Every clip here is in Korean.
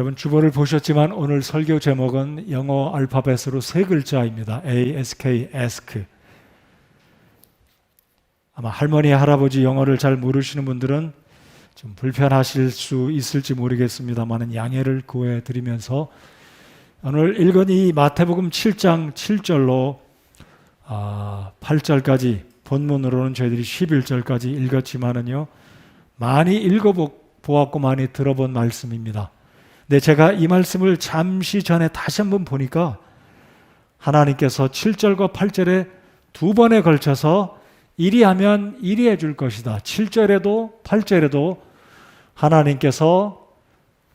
여러분 주보를 보셨지만 오늘 설교 제목은 영어 알파벳으로 세 글자입니다. ASK, ask. 아마 할머니, 할아버지 영어를 잘 모르시는 분들은 좀 불편하실 수 있을지 모르겠습니다만 양해를 구해드리면서 오늘 읽은 이 마태복음 7장 7절로 8절까지, 본문으로는 저희들이 11절까지 읽었지만은요, 많이 읽어보았고 많이 들어본 말씀입니다. 근데 제가 이 말씀을 잠시 전에 다시 한번 보니까 하나님께서 7절과 8절에 두 번에 걸쳐서 이리 하면 이리 해줄 것이다. 7절에도 8절에도 하나님께서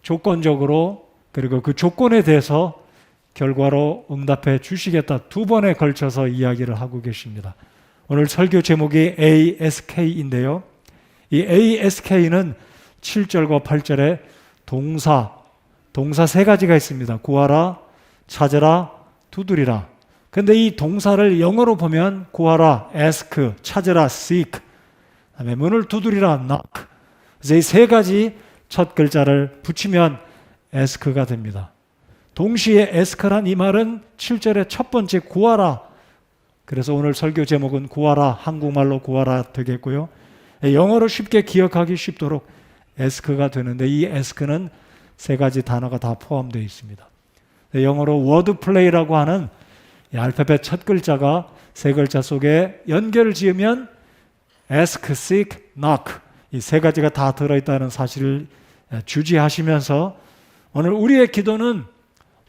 조건적으로, 그리고 그 조건에 대해서 결과로 응답해 주시겠다. 두 번에 걸쳐서 이야기를 하고 계십니다. 오늘 설교 제목이 ASK인데요. 이 ASK는 7절과 8절에 동사 세 가지가 있습니다. 구하라, 찾으라, 두드리라. 근데 이 동사를 영어로 보면 구하라, ask, 찾으라, seek, 그다음에 문을 두드리라, knock. 그래서 이 세 가지 첫 글자를 붙이면 ask가 됩니다. 동시에 ask란 이 말은 7절의 첫 번째 구하라. 그래서 오늘 설교 제목은 구하라, 한국말로 구하라 되겠고요. 영어로 쉽게 기억하기 쉽도록 ask가 되는데 이 ask는 세 가지 단어가 다 포함되어 있습니다. 영어로 word play라고 하는 이 알파벳 첫 글자가 세 글자 속에 연결을 지으면 ask, seek, knock 이 세 가지가 다 들어있다는 사실을 주지하시면서 오늘 우리의 기도는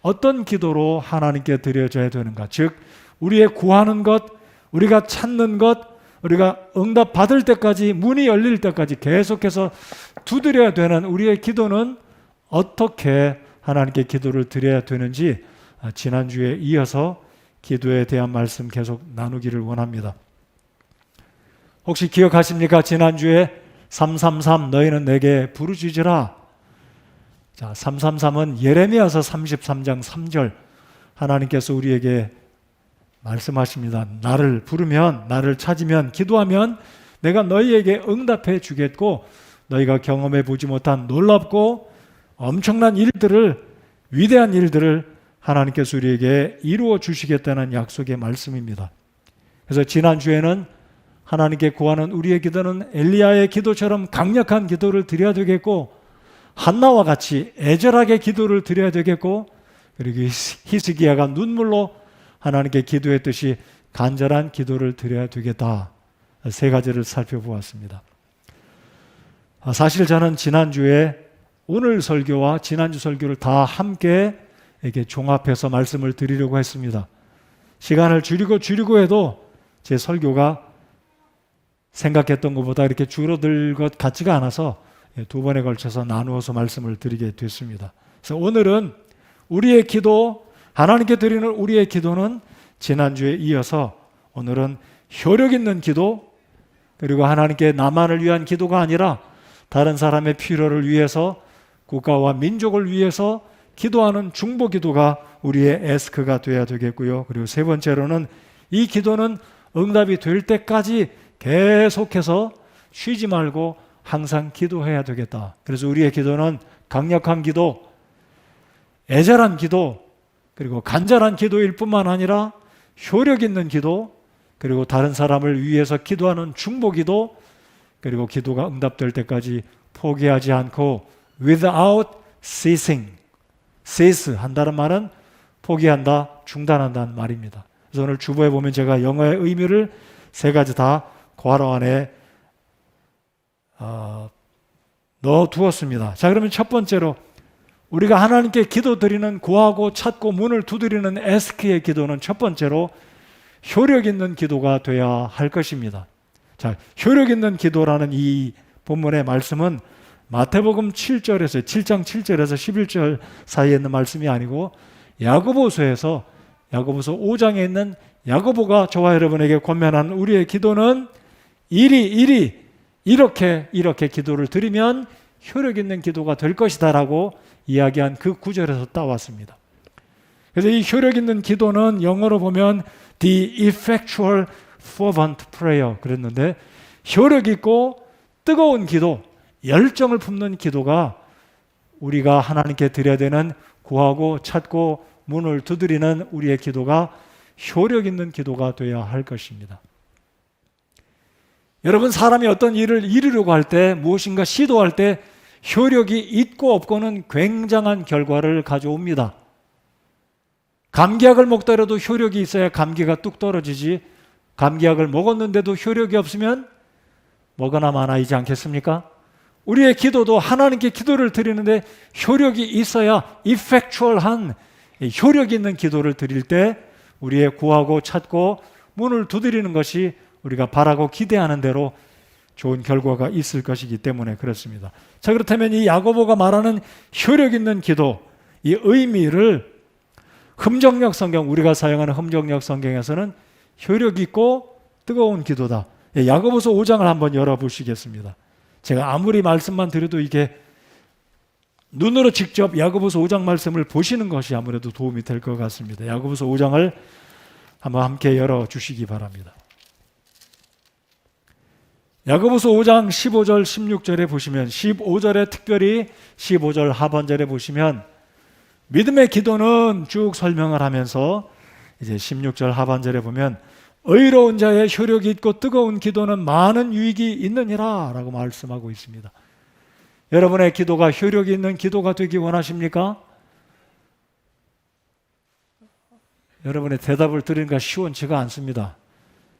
어떤 기도로 하나님께 드려져야 되는가? 즉 우리의 구하는 것, 우리가 찾는 것, 우리가 응답 받을 때까지, 문이 열릴 때까지 계속해서 두드려야 되는 우리의 기도는 어떻게 하나님께 기도를 드려야 되는지 지난주에 이어서 기도에 대한 말씀 계속 나누기를 원합니다. 혹시 기억하십니까? 지난주에 333 너희는 내게 부르짖으라. 자, 333은 예레미야서 33장 3절 하나님께서 우리에게 말씀하십니다. 나를 부르면, 나를 찾으면, 기도하면 내가 너희에게 응답해 주겠고 너희가 경험해 보지 못한 놀랍고 엄청난 일들을, 위대한 일들을 하나님께서 우리에게 이루어 주시겠다는 약속의 말씀입니다. 그래서 지난주에는 하나님께 구하는 우리의 기도는 엘리야의 기도처럼 강력한 기도를 드려야 되겠고 한나와 같이 애절하게 기도를 드려야 되겠고 그리고 히스기야가 눈물로 하나님께 기도했듯이 간절한 기도를 드려야 되겠다. 세 가지를 살펴보았습니다. 사실 저는 지난주에 오늘 설교와 지난주 설교를 다 함께 이렇게 종합해서 말씀을 드리려고 했습니다. 시간을 줄이고 해도 제 설교가 생각했던 것보다 이렇게 줄어들 것 같지가 않아서 두 번에 걸쳐서 나누어서 말씀을 드리게 됐습니다. 그래서 오늘은 우리의 기도, 하나님께 드리는 우리의 기도는 지난주에 이어서 오늘은 효력 있는 기도, 그리고 하나님께 나만을 위한 기도가 아니라 다른 사람의 필요를 위해서, 국가와 민족을 위해서 기도하는 중보 기도가 우리의 에스크가 되어야 되겠고요. 그리고 세 번째로는 이 기도는 응답이 될 때까지 계속해서 쉬지 말고 항상 기도해야 되겠다. 그래서 우리의 기도는 강력한 기도, 애절한 기도, 그리고 간절한 기도일 뿐만 아니라 효력 있는 기도, 그리고 다른 사람을 위해서 기도하는 중보 기도, 그리고 기도가 응답될 때까지 포기하지 않고 without ceasing, cease 한다는 말은 포기한다, 중단한다는 말입니다. 그래서 오늘 주보에 보면 제가 영어의 의미를 세 가지 다 괄호 안에 넣어두었습니다. 자, 그러면 첫 번째로 우리가 하나님께 기도드리는, 구하고 찾고 문을 두드리는 에스크의 기도는 첫 번째로 효력 있는 기도가 되어야 할 것입니다. 자, 효력 있는 기도라는 이 본문의 말씀은 마태복음 7장 7절에서 11절 사이에 있는 말씀이 아니고 야고보서 5장에 있는 야고보가 저와 여러분에게 권면하는 우리의 기도는 이렇게 기도를 드리면 효력 있는 기도가 될 것이다 라고 이야기한 그 구절에서 따왔습니다. 그래서 이 효력 있는 기도는 영어로 보면 The effectual fervent prayer 그랬는데 효력 있고 뜨거운 기도, 열정을 품는 기도가 우리가 하나님께 드려야 되는 구하고 찾고 문을 두드리는 우리의 기도가 효력 있는 기도가 되어야 할 것입니다. 여러분, 사람이 어떤 일을 이루려고 할 때, 무엇인가 시도할 때 효력이 있고 없고는 굉장한 결과를 가져옵니다. 감기약을 먹더라도 효력이 있어야 감기가 뚝 떨어지지, 감기약을 먹었는데도 효력이 없으면 뭐거나 많아이지 않겠습니까? 우리의 기도도 하나님께 기도를 드리는데 효력이 있어야 effectual한, 효력 있는 기도를 드릴 때 우리의 구하고 찾고 문을 두드리는 것이 우리가 바라고 기대하는 대로 좋은 결과가 있을 것이기 때문에 그렇습니다. 자, 그렇다면 이 야고보가 말하는 효력 있는 기도, 이 의미를 흠정역 성경, 우리가 사용하는 흠정역 성경에서는 효력 있고 뜨거운 기도다. 야고보서 5장을 한번 열어보시겠습니다. 제가 아무리 말씀만 드려도 이게 눈으로 직접 야고보서 5장 말씀을 보시는 것이 아무래도 도움이 될 것 같습니다. 야고보서 5장을 한번 함께 열어주시기 바랍니다. 야고보서 5장 15절 16절에 보시면, 15절에 특별히 15절 하반절에 보시면 믿음의 기도는 쭉 설명을 하면서 이제 16절 하반절에 보면 의로운 자의 효력이 있고 뜨거운 기도는 많은 유익이 있느니라 라고 말씀하고 있습니다. 여러분의 기도가 효력이 있는 기도가 되기 원하십니까? 여러분의 대답을 들으니까 시원치가 않습니다.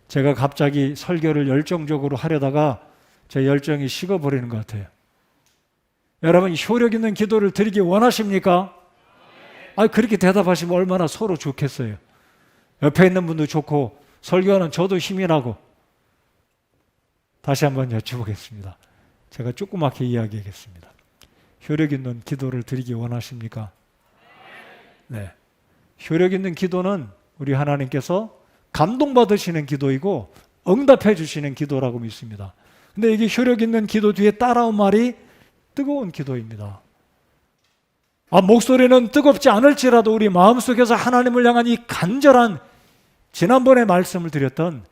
제가 갑자기 설교를 열정적으로 하려다가 제 열정이 식어버리는 것 같아요. 여러분, 효력 있는 기도를 드리기 원하십니까? 그렇게 대답하시면 얼마나 서로 좋겠어요. 옆에 있는 분도 좋고 설교하는 저도 힘이 나고. 다시 한번 여쭤보겠습니다. 제가 조그맣게 이야기하겠습니다. 효력 있는 기도를 드리기 원하십니까? 네. 효력 있는 기도는 우리 하나님께서 감동받으시는 기도이고 응답해 주시는 기도라고 믿습니다. 근데 이게 효력 있는 기도 뒤에 따라온 말이 뜨거운 기도입니다. 목소리는 뜨겁지 않을지라도 우리 마음속에서 하나님을 향한 이 간절한, 지난번에 말씀을 드렸던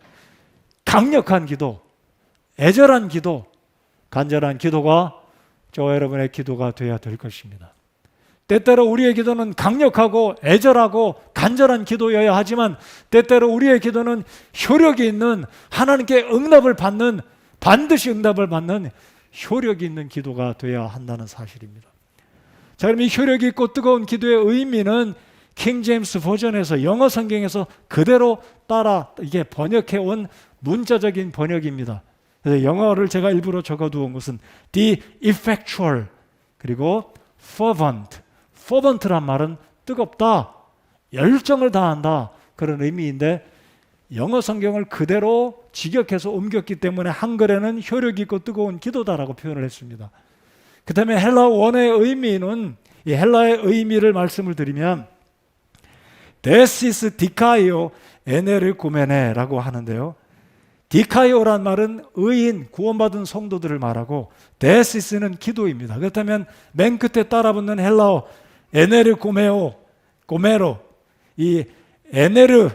강력한 기도, 애절한 기도, 간절한 기도가 저와 여러분의 기도가 되어야 될 것입니다. 때때로 우리의 기도는 강력하고 애절하고 간절한 기도여야 하지만 때때로 우리의 기도는 효력이 있는, 하나님께 응답을 받는, 반드시 응답을 받는 효력이 있는 기도가 되어야 한다는 사실입니다. 자, 그럼 이 효력이 있고 뜨거운 기도의 의미는 킹 제임스 버전에서, 영어 성경에서 그대로 따라 이게 번역해 온 문자적인 번역입니다. 그래서 영어를 제가 일부러 적어두은 것은 the effectual, 그리고 fervent. fervent란 말은 뜨겁다, 열정을 다한다, 그런 의미인데 영어 성경을 그대로 직역해서 옮겼기 때문에 한글에는 효력 있고 뜨거운 기도다라고 표현을 했습니다. 그 다음에 헬라 원어의 의미는, 이 헬라의 의미를 말씀을 드리면 데시스 디카이오 에네르구메네라고 하는데요. 디카이오란 말은 의인, 구원받은 성도들을 말하고 데시스는 기도입니다. 그렇다면 맨 끝에 따라붙는 헬라어 에네르구메오, 고메로, 이 에네르,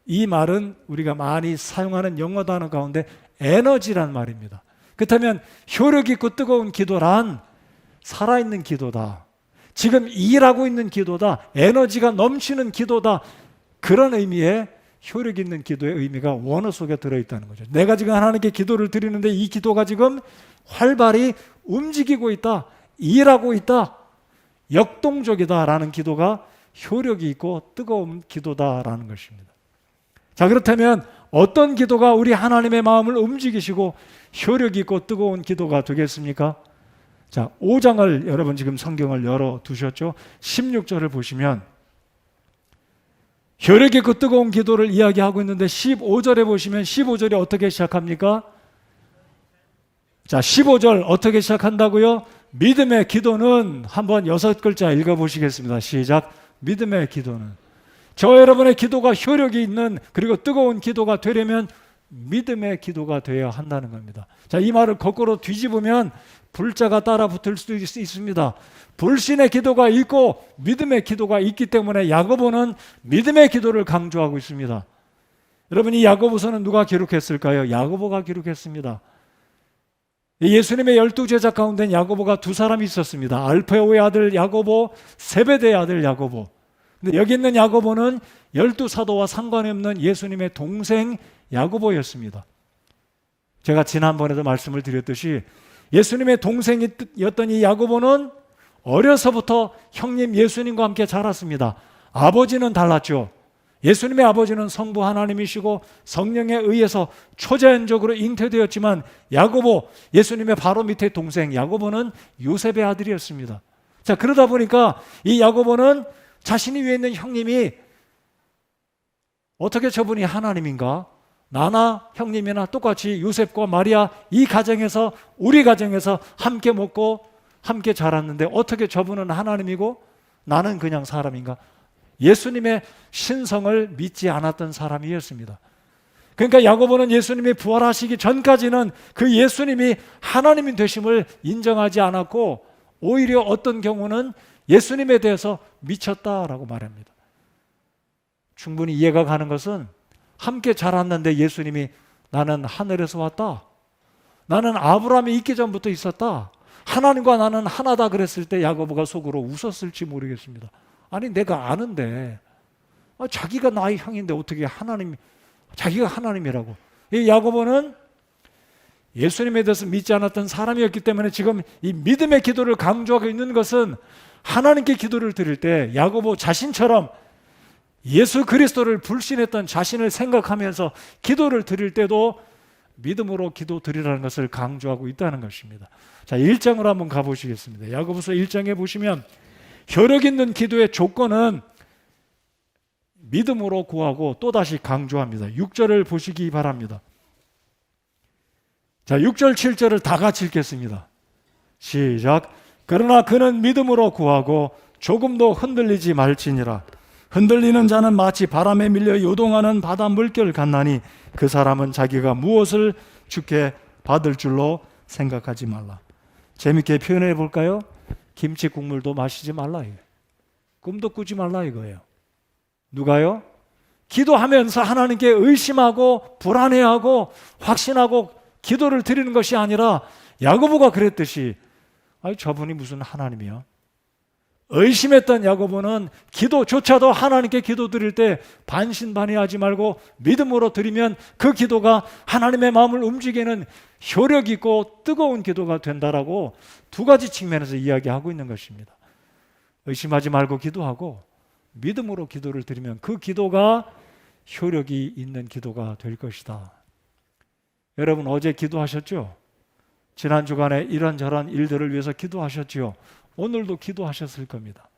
이 말은 우리가 많이 사용하는 영어 단어 가운데 에너지란 말입니다. 그렇다면 효력 있고 뜨거운 기도란 살아있는 기도다, 지금 일하고 있는 기도다, 에너지가 넘치는 기도다, 그런 의미의 효력 있는 기도의 의미가 원어 속에 들어있다는 거죠. 내가 지금 하나님께 기도를 드리는데 이 기도가 지금 활발히 움직이고 있다, 일하고 있다, 역동적이다라는 기도가 효력이 있고 뜨거운 기도다라는 것입니다. 자, 그렇다면 어떤 기도가 우리 하나님의 마음을 움직이시고 효력이 있고 뜨거운 기도가 되겠습니까? 자, 5장을 여러분 지금 성경을 열어두셨죠? 16절을 보시면 효력 있고 뜨거운 기도를 이야기하고 있는데 15절에 보시면 15절이 어떻게 시작합니까? 자, 15절 어떻게 시작한다고요? 믿음의 기도는, 한번 6글자 읽어보시겠습니다. 시작. 믿음의 기도는. 저 여러분의 기도가 효력이 있는, 그리고 뜨거운 기도가 되려면 믿음의 기도가 되어야 한다는 겁니다. 자, 이 말을 거꾸로 뒤집으면 불자가 따라 붙을 수도 있습니다. 불신의 기도가 있고 믿음의 기도가 있기 때문에 야고보는 믿음의 기도를 강조하고 있습니다. 여러분, 이 야고보서는 누가 기록했을까요? 야고보가 기록했습니다. 예수님의 12제자 가운데 야고보가 두 사람이 있었습니다. 알페오의 아들 야고보, 세베대의 아들 야고보. 근데 여기 있는 야고보는 12사도와 상관이 없는 예수님의 동생 야고보였습니다. 제가 지난번에도 말씀을 드렸듯이 예수님의 동생이었던 이 야고보는 어려서부터 형님 예수님과 함께 자랐습니다. 아버지는 달랐죠. 예수님의 아버지는 성부 하나님이시고 성령에 의해서 초자연적으로 잉태되었지만 야고보, 예수님의 바로 밑에 동생 야고보는 요셉의 아들이었습니다. 자, 그러다 보니까 이 야고보는 자신이 위에 있는 형님이 어떻게 저분이 하나님인가? 나나 형님이나 똑같이 요셉과 마리아 이 가정에서, 우리 가정에서 함께 먹고 함께 자랐는데 어떻게 저분은 하나님이고 나는 그냥 사람인가? 예수님의 신성을 믿지 않았던 사람이었습니다. 그러니까 야고보는 예수님이 부활하시기 전까지는 그 예수님이 하나님이 되심을 인정하지 않았고 오히려 어떤 경우는 예수님에 대해서 미쳤다라고 말합니다. 충분히 이해가 가는 것은 함께 자랐는데 예수님이 나는 하늘에서 왔다, 나는 아브라함이 있기 전부터 있었다, 하나님과 나는 하나다 그랬을 때 야고보가 속으로 웃었을지 모르겠습니다. 아니 내가 아는데 자기가 나의 형인데 어떻게 자기가 하나님이라고. 이 야고보는 예수님에 대해서 믿지 않았던 사람이었기 때문에 지금 이 믿음의 기도를 강조하고 있는 것은 하나님께 기도를 드릴 때 야고보 자신처럼 예수 그리스도를 불신했던 자신을 생각하면서 기도를 드릴 때도 믿음으로 기도 드리라는 것을 강조하고 있다는 것입니다. 자, 1장으로 한번 가보시겠습니다. 야고보서 1장에 보시면 효력 있는 기도의 조건은 믿음으로 구하고 또다시 강조합니다. 6절을 보시기 바랍니다. 자, 6절 7절을 다 같이 읽겠습니다. 시작. 그러나 그는 믿음으로 구하고 조금도 흔들리지 말지니라. 흔들리는 자는 마치 바람에 밀려 요동하는 바다 물결 같나니 그 사람은 자기가 무엇을 주께 받을 줄로 생각하지 말라. 재밌게 표현해 볼까요? 김치 국물도 마시지 말라 이거예요. 꿈도 꾸지 말라 이거예요. 누가요? 기도하면서 하나님께 의심하고 불안해하고 확신하고 기도를 드리는 것이 아니라 야고보가 그랬듯이 아니 저분이 무슨 하나님이야? 의심했던 야고보는 기도조차도 하나님께 기도 드릴 때 반신반의하지 말고 믿음으로 드리면 그 기도가 하나님의 마음을 움직이는 효력 있고 뜨거운 기도가 된다라고 두 가지 측면에서 이야기하고 있는 것입니다. 의심하지 말고 기도하고 믿음으로 기도를 드리면 그 기도가 효력이 있는 기도가 될 것이다. 여러분 어제 기도하셨죠? 지난 주간에 이런저런 일들을 위해서 기도하셨지요? 오늘도 기도하셨을 겁니다.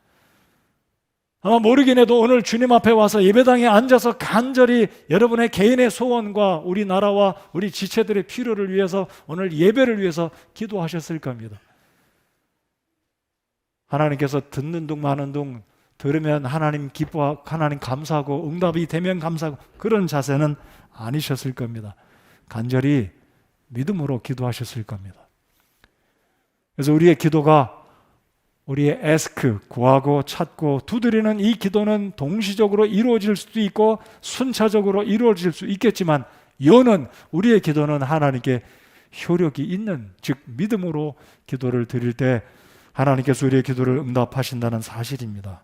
아마 모르긴 해도 오늘 주님 앞에 와서 예배당에 앉아서 간절히 여러분의 개인의 소원과 우리나라와 우리 지체들의 필요를 위해서 오늘 예배를 위해서 기도하셨을 겁니다. 하나님께서 듣는 둥 마는 둥 들으면 하나님 기뻐하고 하나님 감사하고 응답이 되면 감사하고 그런 자세는 아니셨을 겁니다. 간절히 믿음으로 기도하셨을 겁니다. 그래서 우리의 기도가 우리의 ask, 구하고 찾고 두드리는 이 기도는 동시적으로 이루어질 수도 있고 순차적으로 이루어질 수 있겠지만 요는 우리의 기도는 하나님께 효력이 있는, 즉 믿음으로 기도를 드릴 때 하나님께서 우리의 기도를 응답하신다는 사실입니다.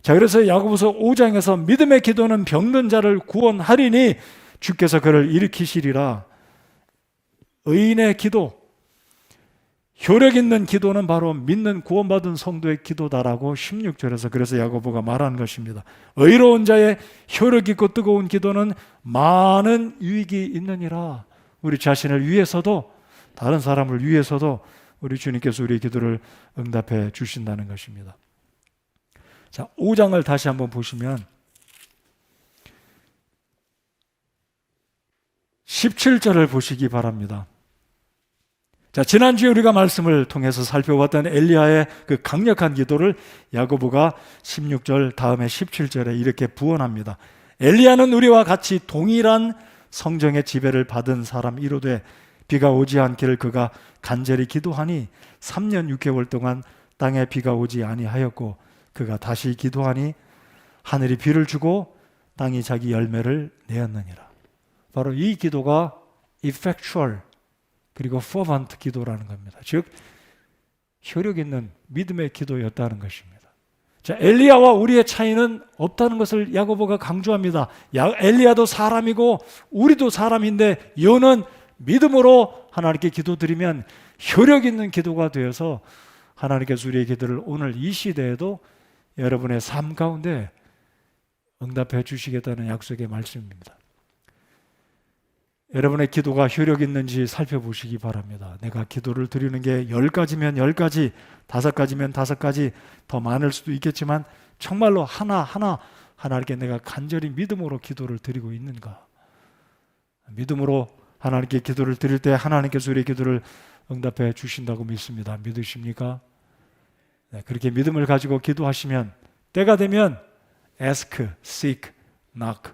자, 그래서 야고보서 5장에서 믿음의 기도는 병든 자를 구원하리니 주께서 그를 일으키시리라. 의인의 기도, 효력 있는 기도는 바로 믿는 구원받은 성도의 기도다라고 16절에서 그래서 야고보가 말하는 것입니다. 의로운 자의 효력 있고 뜨거운 기도는 많은 유익이 있느니라. 우리 자신을 위해서도 다른 사람을 위해서도 우리 주님께서 우리의 기도를 응답해 주신다는 것입니다. 자, 5장을 다시 한번 보시면 17절을 보시기 바랍니다. 자, 지난주에 우리가 말씀을 통해서 살펴봤던 엘리야의 그 강력한 기도를 야고보가 16절 다음에 17절에 이렇게 부언합니다. 엘리야는 우리와 같이 동일한 성령의 지배를 받은 사람 이로되 비가 오지 않기를 그가 간절히 기도하니 3년 6개월 동안 땅에 비가 오지 아니하였고 그가 다시 기도하니 하늘이 비를 주고 땅이 자기 열매를 내었느니라. 바로 이 기도가 effectual, 그리고 fervent 기도라는 겁니다. 즉 효력 있는 믿음의 기도였다는 것입니다. 자, 엘리야와 우리의 차이는 없다는 것을 야고보가 강조합니다. 엘리야도 사람이고 우리도 사람인데 여는 믿음으로 하나님께 기도드리면 효력 있는 기도가 되어서 하나님께서 우리의 기도를 오늘 이 시대에도 여러분의 삶 가운데 응답해 주시겠다는 약속의 말씀입니다. 여러분의 기도가 효력 있는지 살펴보시기 바랍니다. 내가 기도를 드리는 게 10가지면 10가지, 5가지면 5가지, 더 많을 수도 있겠지만 정말로 하나하나 하나님께 내가 간절히 믿음으로 기도를 드리고 있는가? 믿음으로 하나님께 기도를 드릴 때 하나님께서 우리의 기도를 응답해 주신다고 믿습니다. 믿으십니까? 네, 그렇게 믿음을 가지고 기도하시면 때가 되면 ask, seek, knock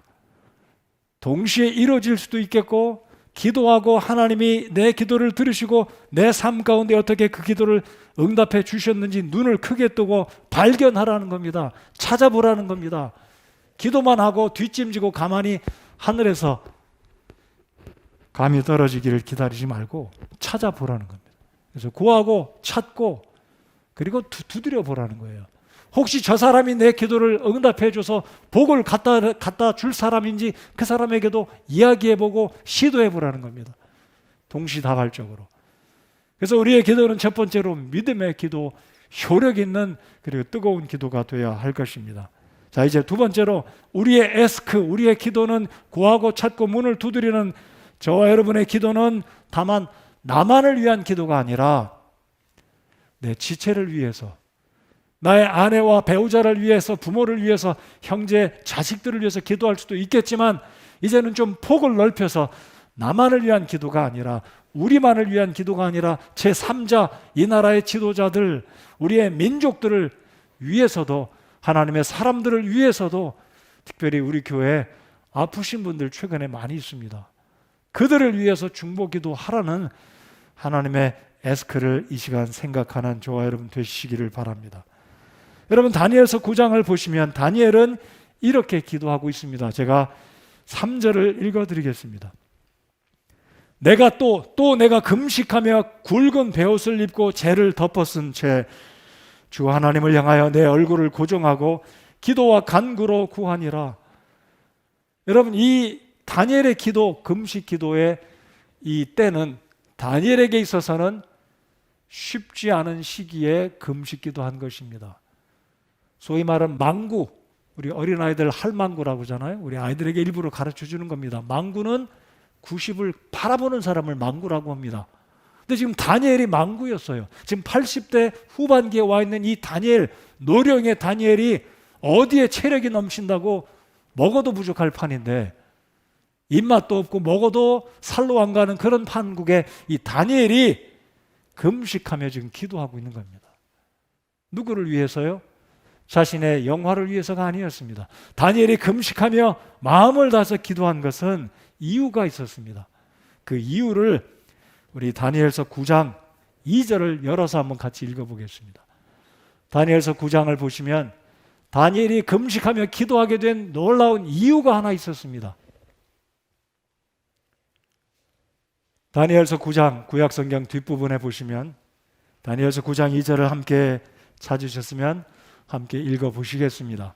동시에 이루어질 수도 있겠고, 기도하고 하나님이 내 기도를 들으시고 내 삶 가운데 어떻게 그 기도를 응답해 주셨는지 눈을 크게 뜨고 발견하라는 겁니다. 찾아보라는 겁니다. 기도만 하고 뒷짐지고 가만히 하늘에서 감이 떨어지기를 기다리지 말고 찾아보라는 겁니다. 그래서 구하고 찾고 그리고 두드려 보라는 거예요. 혹시 저 사람이 내 기도를 응답해줘서 복을 갖다 줄 사람인지 그 사람에게도 이야기해보고 시도해보라는 겁니다. 동시다발적으로. 그래서 우리의 기도는 첫 번째로 믿음의 기도, 효력 있는 그리고 뜨거운 기도가 되어야 할 것입니다. 자, 이제 두 번째로 우리의 에스크, 우리의 기도는 구하고 찾고 문을 두드리는 저와 여러분의 기도는 다만 나만을 위한 기도가 아니라 내 지체를 위해서, 나의 아내와 배우자를 위해서, 부모를 위해서, 형제, 자식들을 위해서 기도할 수도 있겠지만 이제는 좀 폭을 넓혀서 나만을 위한 기도가 아니라, 우리만을 위한 기도가 아니라 제3자, 이 나라의 지도자들, 우리의 민족들을 위해서도, 하나님의 사람들을 위해서도, 특별히 우리 교회에 아프신 분들 최근에 많이 있습니다. 그들을 위해서 중보기도 하라는 하나님의 에스크를 이 시간 생각하는 저와 여러분 되시기를 바랍니다. 여러분, 다니엘서 9장을 보시면 다니엘은 이렇게 기도하고 있습니다. 제가 3절을 읽어드리겠습니다. 내가 또 내가 금식하며 굵은 베옷을 입고 재를 덮어쓴 채 주 하나님을 향하여 내 얼굴을 고정하고 기도와 간구로 구하니라. 여러분, 이 다니엘의 기도, 금식 기도의 이 때는 다니엘에게 있어서는 쉽지 않은 시기에 금식 기도한 것입니다. 소위 말하는 망구, 우리 어린아이들 할망구라고 하잖아요. 우리 아이들에게 일부러 가르쳐 주는 겁니다. 망구는 90을 바라보는 사람을 망구라고 합니다. 근데 지금 다니엘이 망구였어요. 지금 80대 후반기에 와 있는 이 다니엘, 노령의 다니엘이 어디에 체력이 넘친다고 먹어도 부족할 판인데, 입맛도 없고 먹어도 살로 안 가는 그런 판국에 이 다니엘이 금식하며 지금 기도하고 있는 겁니다. 누구를 위해서요? 자신의 영화를 위해서가 아니었습니다. 다니엘이 금식하며 마음을 다해서 기도한 것은 이유가 있었습니다. 그 이유를 우리 다니엘서 9장 2절을 열어서 한번 같이 읽어보겠습니다. 다니엘서 9장을 보시면 다니엘이 금식하며 기도하게 된 놀라운 이유가 하나 있었습니다. 다니엘서 9장 구약성경 뒷부분에 보시면 다니엘서 9장 2절을 함께 찾으셨으면 함께 읽어보시겠습니다.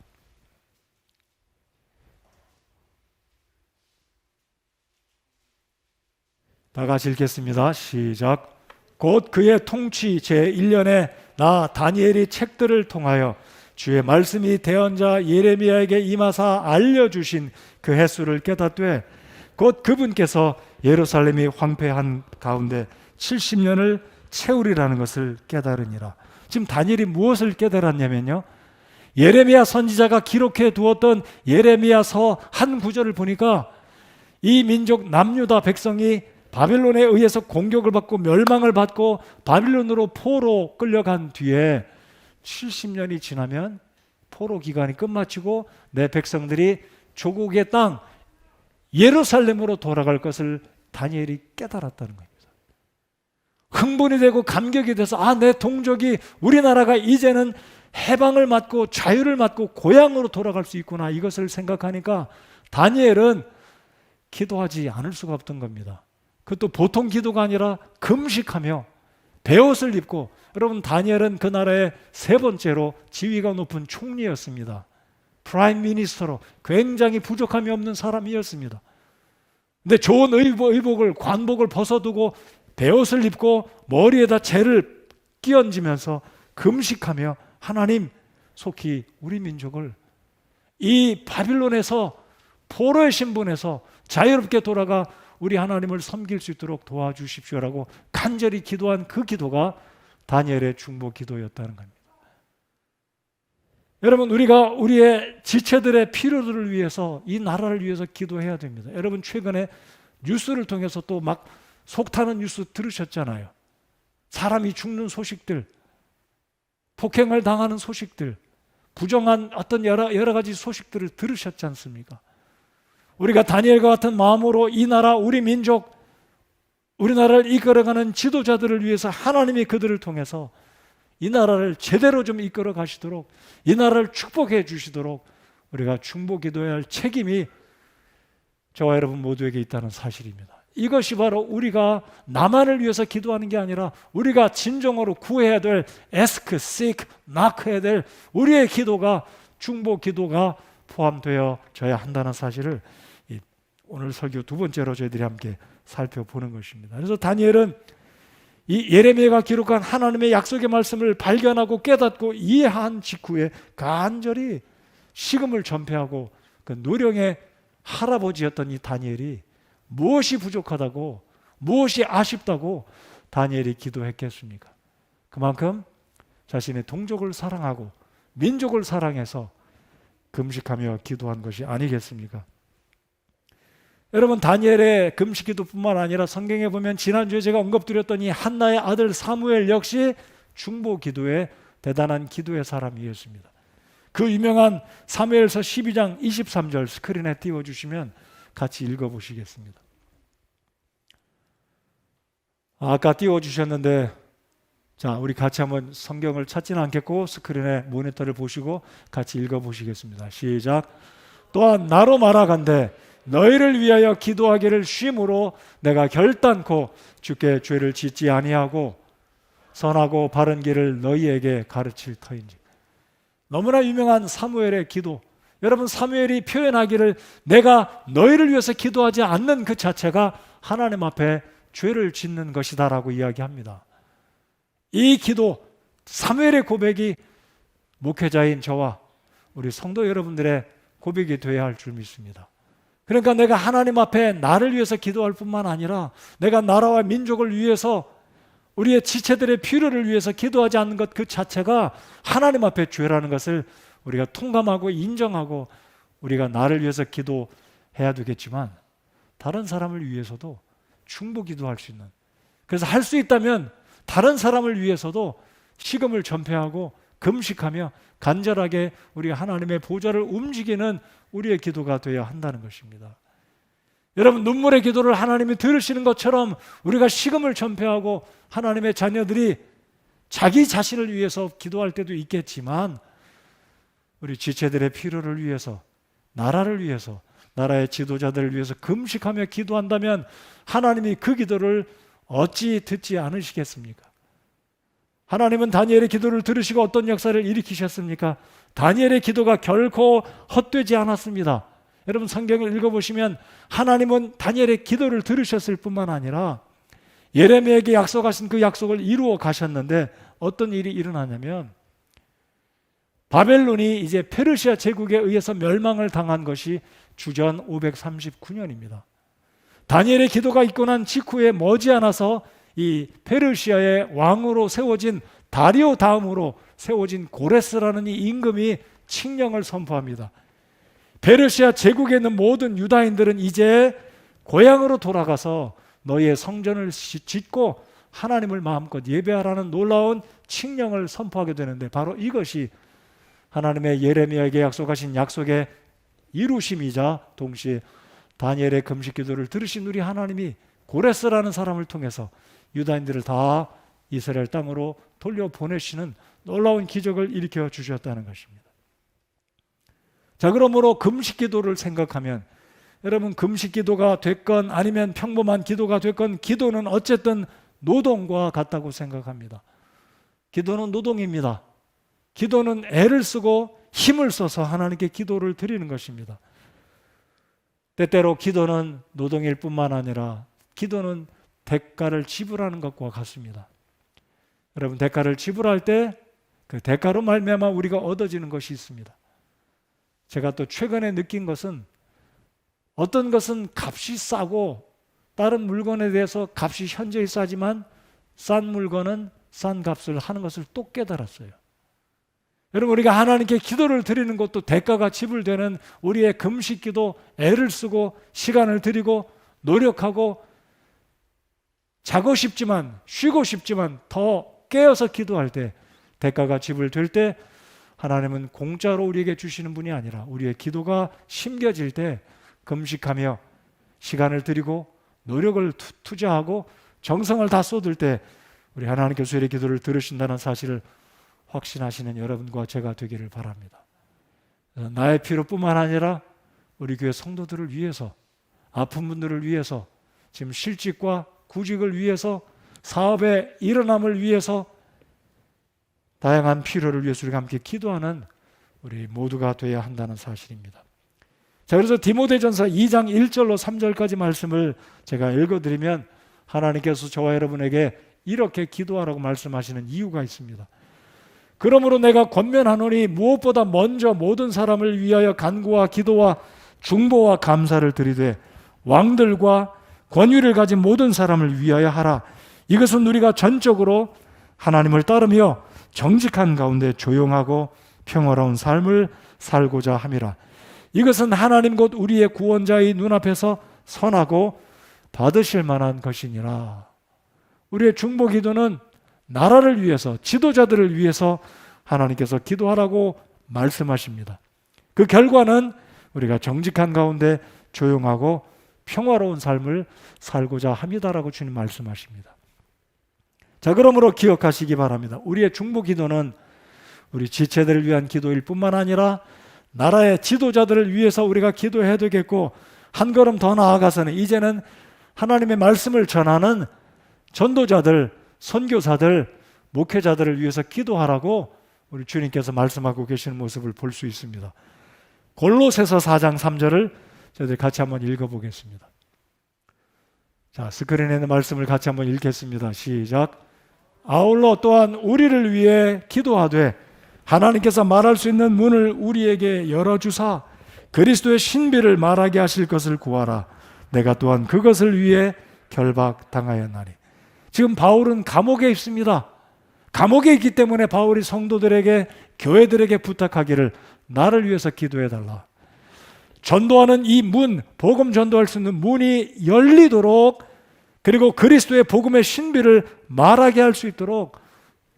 다 같이 읽겠습니다. 시작. 곧 그의 통치 제1년에 나 다니엘이 책들을 통하여 주의 말씀이 대언자 예레미야에게 임하사 알려주신 그 횟수를 깨닫되 곧 그분께서 예루살렘이 황폐한 가운데 70년을 채우리라는 것을 깨달으니라. 지금 다니엘이 무엇을 깨달았냐면요, 예레미야 선지자가 기록해 두었던 예레미야서 한 구절을 보니까 이 민족 남유다 백성이 바빌론에 의해서 공격을 받고 멸망을 받고 바빌론으로 포로 끌려간 뒤에 70년이 지나면 포로 기간이 끝마치고 내 백성들이 조국의 땅 예루살렘으로 돌아갈 것을 다니엘이 깨달았다는 겁니다. 흥분이 되고 감격이 돼서 내 동족이, 우리나라가 이제는 해방을 맞고 자유를 맞고 고향으로 돌아갈 수 있구나, 이것을 생각하니까 다니엘은 기도하지 않을 수가 없던 겁니다. 그것도 보통 기도가 아니라 금식하며 베옷을 입고, 여러분 다니엘은 그 나라의 세 번째로 지위가 높은 총리였습니다. 프라임 미니스터로 굉장히 부족함이 없는 사람이었습니다. 근데 좋은 의복을, 관복을 벗어두고 베옷을 입고 머리에다 재를 끼얹으면서 금식하며, 하나님 속히 우리 민족을 이 바빌론에서, 포로의 신분에서 자유롭게 돌아가 우리 하나님을 섬길 수 있도록 도와주십시오라고 간절히 기도한 그 기도가 다니엘의 중보 기도였다는 겁니다. 여러분, 우리가 우리의 지체들의 필요들을 위해서, 이 나라를 위해서 기도해야 됩니다. 여러분, 최근에 뉴스를 통해서 또 막 속타는 뉴스 들으셨잖아요. 사람이 죽는 소식들, 폭행을 당하는 소식들, 부정한 어떤 여러 가지 소식들을 들으셨지 않습니까? 우리가 다니엘과 같은 마음으로 이 나라, 우리 민족, 우리나라를 이끌어가는 지도자들을 위해서 하나님이 그들을 통해서 이 나라를 제대로 좀 이끌어 가시도록, 이 나라를 축복해 주시도록 우리가 중보 기도해야 할 책임이 저와 여러분 모두에게 있다는 사실입니다. 이것이 바로 우리가 나만을 위해서 기도하는 게 아니라 우리가 진정으로 구해야 될 ask, seek, knock 해야 될 우리의 기도가, 중보 기도가 포함되어져야 한다는 사실을 오늘 설교 두 번째로 저희들이 함께 살펴보는 것입니다. 그래서 다니엘은 이 예레미야가 기록한 하나님의 약속의 말씀을 발견하고 깨닫고 이해한 직후에 간절히 식음을 전폐하고, 그 노령의 할아버지였던 이 다니엘이 무엇이 부족하다고, 무엇이 아쉽다고 다니엘이 기도했겠습니까? 그만큼 자신의 동족을 사랑하고 민족을 사랑해서 금식하며 기도한 것이 아니겠습니까? 여러분, 다니엘의 금식 기도뿐만 아니라 성경에 보면 지난주에 제가 언급드렸던 이 한나의 아들 사무엘 역시 중보 기도에 대단한 기도의 사람이었습니다. 그 유명한 사무엘서 12장 23절 스크린에 띄워주시면 같이 읽어보시겠습니다. 아까 띄워주셨는데, 자, 우리 같이 한번 성경을 찾지는 않겠고 스크린에 모니터를 보시고 같이 읽어보시겠습니다. 시작. 또한 나로 말하간대 너희를 위하여 기도하기를 쉼으로 내가 결단코 주께 죄를 짓지 아니하고 선하고 바른 길을 너희에게 가르칠 터인지. 너무나 유명한 사무엘의 기도. 여러분, 사무엘이 표현하기를 내가 너희를 위해서 기도하지 않는 그 자체가 하나님 앞에 죄를 짓는 것이다 라고 이야기합니다. 이 기도, 사무엘의 고백이 목회자인 저와 우리 성도 여러분들의 고백이 되어야 할 줄 믿습니다. 그러니까 내가 하나님 앞에 나를 위해서 기도할 뿐만 아니라 내가 나라와 민족을 위해서, 우리의 지체들의 필요를 위해서 기도하지 않는 것 그 자체가 하나님 앞에 죄라는 것을 우리가 통감하고 인정하고, 우리가 나를 위해서 기도해야 되겠지만 다른 사람을 위해서도 중보 기도할 수 있는, 그래서 할 수 있다면 다른 사람을 위해서도 식음을 전폐하고 금식하며 간절하게 우리 하나님의 보좌를 움직이는 우리의 기도가 되어야 한다는 것입니다. 여러분, 눈물의 기도를 하나님이 들으시는 것처럼 우리가 식음을 전폐하고 하나님의 자녀들이 자기 자신을 위해서 기도할 때도 있겠지만 우리 지체들의 필요를 위해서, 나라를 위해서, 나라의 지도자들을 위해서 금식하며 기도한다면 하나님이 그 기도를 어찌 듣지 않으시겠습니까? 하나님은 다니엘의 기도를 들으시고 어떤 역사를 일으키셨습니까? 다니엘의 기도가 결코 헛되지 않았습니다. 여러분, 성경을 읽어보시면 하나님은 다니엘의 기도를 들으셨을 뿐만 아니라 예레미야에게 약속하신 그 약속을 이루어 가셨는데 어떤 일이 일어나냐면, 바벨론이 이제 페르시아 제국에 의해서 멸망을 당한 것이 주전 539년입니다. 다니엘의 기도가 있고 난 직후에 머지않아서 이 페르시아의 왕으로 세워진 다리오 다음으로 세워진 고레스라는 이 임금이 칙령을 선포합니다. 페르시아 제국에 있는 모든 유다인들은 이제 고향으로 돌아가서 너희의 성전을 짓고 하나님을 마음껏 예배하라는 놀라운 칙령을 선포하게 되는데, 바로 이것이 하나님의 예레미야에게 약속하신 약속의 이루심이자 동시에 다니엘의 금식 기도를 들으신 우리 하나님이 고레스라는 사람을 통해서 유다인들을 다 이스라엘 땅으로 돌려보내시는 놀라운 기적을 일으켜 주셨다는 것입니다. 자, 그러므로 금식 기도를 생각하면 여러분 금식 기도가 됐건 아니면 평범한 기도가 됐건 기도는 어쨌든 노동과 같다고 생각합니다. 기도는 노동입니다. 기도는 애를 쓰고 힘을 써서 하나님께 기도를 드리는 것입니다. 때때로 기도는 노동일 뿐만 아니라 기도는 대가를 지불하는 것과 같습니다. 여러분 대가를 지불할 때 그 대가로 말미암아 우리가 얻어지는 것이 있습니다. 제가 또 최근에 느낀 것은 어떤 것은 값이 싸고 다른 물건에 대해서 값이 현저히 싸지만 싼 물건은 싼 값을 하는 것을 또 깨달았어요. 여러분 우리가 하나님께 기도를 드리는 것도 대가가 지불되는 우리의 금식 기도, 애를 쓰고 시간을 들이고 노력하고 자고 싶지만 쉬고 싶지만 더 깨어서 기도할 때 대가가 지불될 때 하나님은 공짜로 우리에게 주시는 분이 아니라 우리의 기도가 심겨질 때 금식하며 시간을 들이고 노력을 투자하고 정성을 다 쏟을 때 우리 하나님께서 우리의 기도를 들으신다는 사실을 확신하시는 여러분과 제가 되기를 바랍니다. 나의 필요뿐만 아니라 우리 교회 성도들을 위해서, 아픈 분들을 위해서, 지금 실직과 구직을 위해서, 사업의 일어남을 위해서, 다양한 필요를 위해서 우리가 함께 기도하는 우리 모두가 되어야 한다는 사실입니다. 자, 그래서 디모데전서 2장 1절로 3절까지 말씀을 제가 읽어드리면 하나님께서 저와 여러분에게 이렇게 기도하라고 말씀하시는 이유가 있습니다. 그러므로 내가 권면하노니 무엇보다 먼저 모든 사람을 위하여 간구와 기도와 중보와 감사를 드리되 왕들과 권위를 가진 모든 사람을 위하여 하라. 이것은 우리가 전적으로 하나님을 따르며 정직한 가운데 조용하고 평화로운 삶을 살고자 함이라. 이것은 하나님 곧 우리의 구원자의 눈앞에서 선하고 받으실 만한 것이니라. 우리의 중보 기도는 나라를 위해서, 지도자들을 위해서 하나님께서 기도하라고 말씀하십니다. 그 결과는 우리가 정직한 가운데 조용하고 평화로운 삶을 살고자 합니다라고 주님 말씀하십니다. 자, 그러므로 기억하시기 바랍니다. 우리의 중보 기도는 우리 지체들을 위한 기도일 뿐만 아니라 나라의 지도자들을 위해서 우리가 기도해야 되겠고, 한 걸음 더 나아가서는 이제는 하나님의 말씀을 전하는 전도자들, 선교사들, 목회자들을 위해서 기도하라고 우리 주님께서 말씀하고 계시는 모습을 볼 수 있습니다. 골로새서 4장 3절을 저희들 같이 한번 읽어보겠습니다. 자, 스크린에 있는 말씀을 같이 한번 읽겠습니다. 시작. 아울러 또한 우리를 위해 기도하되 하나님께서 말할 수 있는 문을 우리에게 열어주사 그리스도의 신비를 말하게 하실 것을 구하라. 내가 또한 그것을 위해 결박당하였나니. 지금 바울은 감옥에 있습니다. 감옥에 있기 때문에 바울이 성도들에게, 교회들에게 부탁하기를 나를 위해서 기도해달라. 전도하는 이 문, 복음 전도할 수 있는 문이 열리도록, 그리고 그리스도의 복음의 신비를 말하게 할 수 있도록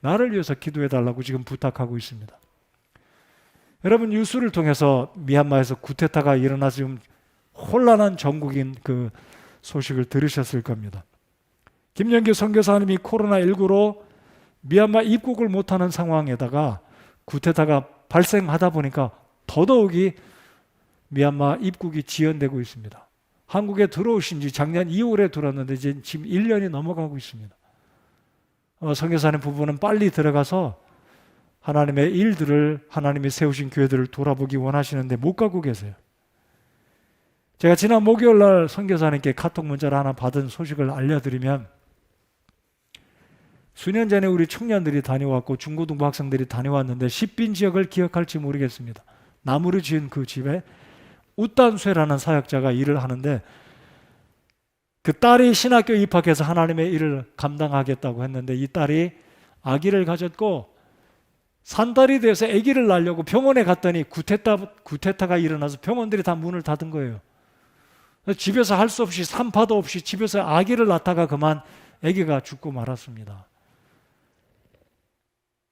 나를 위해서 기도해달라고 지금 부탁하고 있습니다. 여러분, 뉴스를 통해서 미얀마에서 쿠데타가 일어나서 지금 혼란한 전국인 그 소식을 들으셨을 겁니다. 김영기 선교사님이 코로나19로 미얀마 입국을 못하는 상황에다가 쿠데타가 발생하다 보니까 더더욱이 미얀마 입국이 지연되고 있습니다. 한국에 들어오신 지 작년 2월에 들어왔는데 이제 지금 1년이 넘어가고 있습니다. 선교사님 부부는 빨리 들어가서 하나님의 일들을, 하나님이 세우신 교회들을 돌아보기 원하시는데 못 가고 계세요. 제가 지난 목요일 날 선교사님께 카톡 문자를 하나 받은 소식을 알려드리면, 수년 전에 우리 청년들이 다녀왔고 중고등부 학생들이 다녀왔는데 시빈 지역을 기억할지 모르겠습니다. 나무로 지은 그 집에 웃단쇠라는 사역자가 일을 하는데, 그 딸이 신학교 입학해서 하나님의 일을 감당하겠다고 했는데 이 딸이 아기를 가졌고 산딸이 돼서 아기를 낳으려고 병원에 갔더니 쿠데타가 일어나서 병원들이 다 문을 닫은 거예요. 집에서 할 수 없이, 산파도 없이 집에서 아기를 낳다가 그만 아기가 죽고 말았습니다.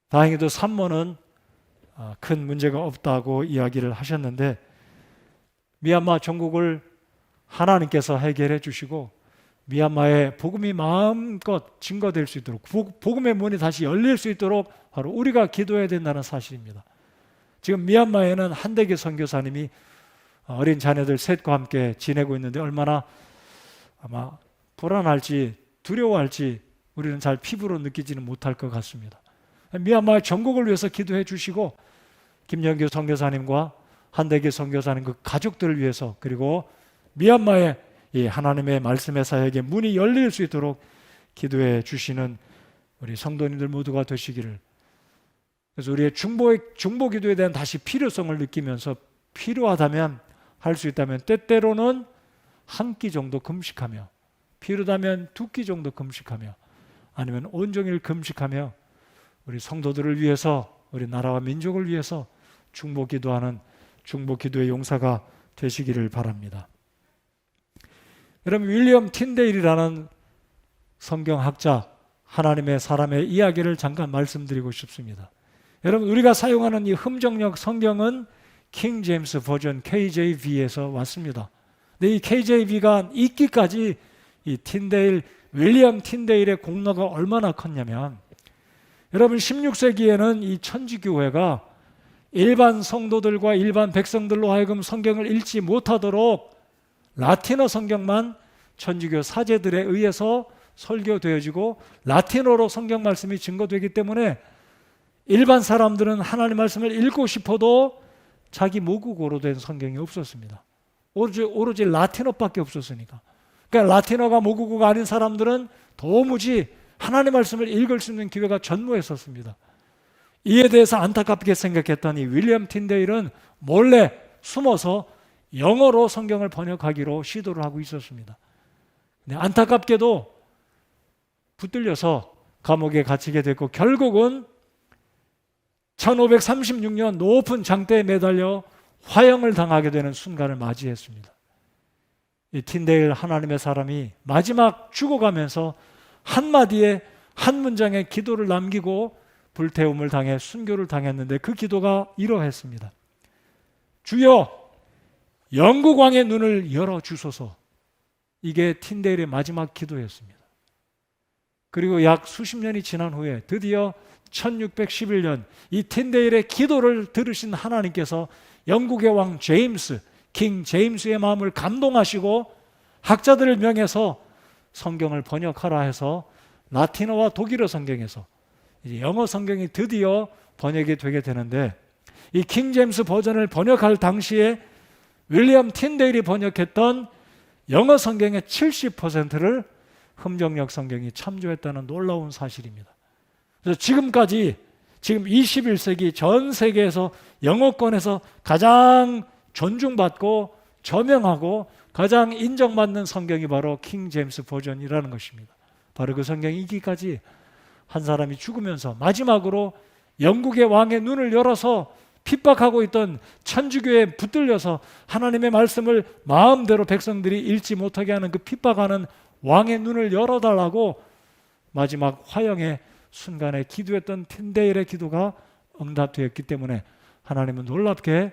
다행히도 산모는 큰 문제가 없다고 이야기를 하셨는데, 미얀마 전국을 하나님께서 해결해 주시고 미얀마의 복음이 마음껏 증거될 수 있도록, 복음의 문이 다시 열릴 수 있도록 바로 우리가 기도해야 된다는 사실입니다. 지금 미얀마에는 한대기 선교사님이 어린 자녀들 셋과 함께 지내고 있는데 얼마나 아마 불안할지 두려워할지 우리는 잘 피부로 느끼지는 못할 것 같습니다. 미얀마 전국을 위해서 기도해 주시고 김영규 선교사님과 한대기 선교사님 그 가족들을 위해서 그리고 미얀마의 이 하나님의 말씀의 사역에 문이 열릴 수 있도록 기도해 주시는 우리 성도님들 모두가 되시기를. 그래서 우리의 중보 기도에 대한 다시 필요성을 느끼면서 필요하다면 할 수 있다면 때때로는 한 끼 정도 금식하며 필요하다면 2끼 정도 금식하며 아니면 온종일 금식하며 우리 성도들을 위해서 우리 나라와 민족을 위해서 중보 기도하는 중보 기도의 용사가 되시기를 바랍니다. 여러분 윌리엄 틴데일이라는 성경학자 하나님의 사람의 이야기를 잠깐 말씀드리고 싶습니다. 여러분 우리가 사용하는 이 흠정역 성경은 킹 제임스 버전 KJV에서 왔습니다. 근데 이 KJV가 있기까지 이 윌리엄 틴데일의 공로가 얼마나 컸냐면 여러분 16세기에는 이 천주교회가 일반 성도들과 일반 백성들로 하여금 성경을 읽지 못하도록 라틴어 성경만 천주교 사제들에 의해서 설교되어지고 라틴어로 성경 말씀이 증거되기 때문에 일반 사람들은 하나님 말씀을 읽고 싶어도 자기 모국어로 된 성경이 없었습니다. 오로지 라틴어밖에 없었으니까. 그러니까 라틴어가 모국어가 아닌 사람들은 도무지 하나님 말씀을 읽을 수 있는 기회가 전무했었습니다. 이에 대해서 안타깝게 생각했던 이 윌리엄 틴데일은 몰래 숨어서 영어로 성경을 번역하기로 시도를 하고 있었습니다. 근데 안타깝게도 붙들려서 감옥에 갇히게 됐고 결국은 1536년 높은 장대에 매달려 화형을 당하게 되는 순간을 맞이했습니다. 이 틴데일 하나님의 사람이 마지막 죽어가면서 한마디에 한 문장의 기도를 남기고 불태움을 당해 순교를 당했는데 그 기도가 이러했습니다. 주여 영국 왕의 눈을 열어주소서. 이게 틴데일의 마지막 기도였습니다. 그리고 약 수십 년이 지난 후에 드디어 1611년 이 틴데일의 기도를 들으신 하나님께서 영국의 왕 제임스, 킹 제임스의 마음을 감동하시고 학자들을 명해서 성경을 번역하라 해서 라틴어와 독일어 성경에서 이제 영어 성경이 드디어 번역이 되게 되는데 이 킹 제임스 버전을 번역할 당시에 윌리엄 틴데일이 번역했던 영어 성경의 70%를 흠정역 성경이 참조했다는 놀라운 사실입니다. 그래서 지금까지 지금 21세기 전 세계에서 영어권에서 가장 존중받고 저명하고 가장 인정받는 성경이 바로 킹 제임스 버전이라는 것입니다. 바로 그 성경이 있기까지 한 사람이 죽으면서 마지막으로 영국의 왕의 눈을 열어서 핍박하고 있던 천주교에 붙들려서 하나님의 말씀을 마음대로 백성들이 읽지 못하게 하는 그 핍박하는 왕의 눈을 열어달라고 마지막 화형의 순간에 기도했던 틴데일의 기도가 응답되었기 때문에 하나님은 놀랍게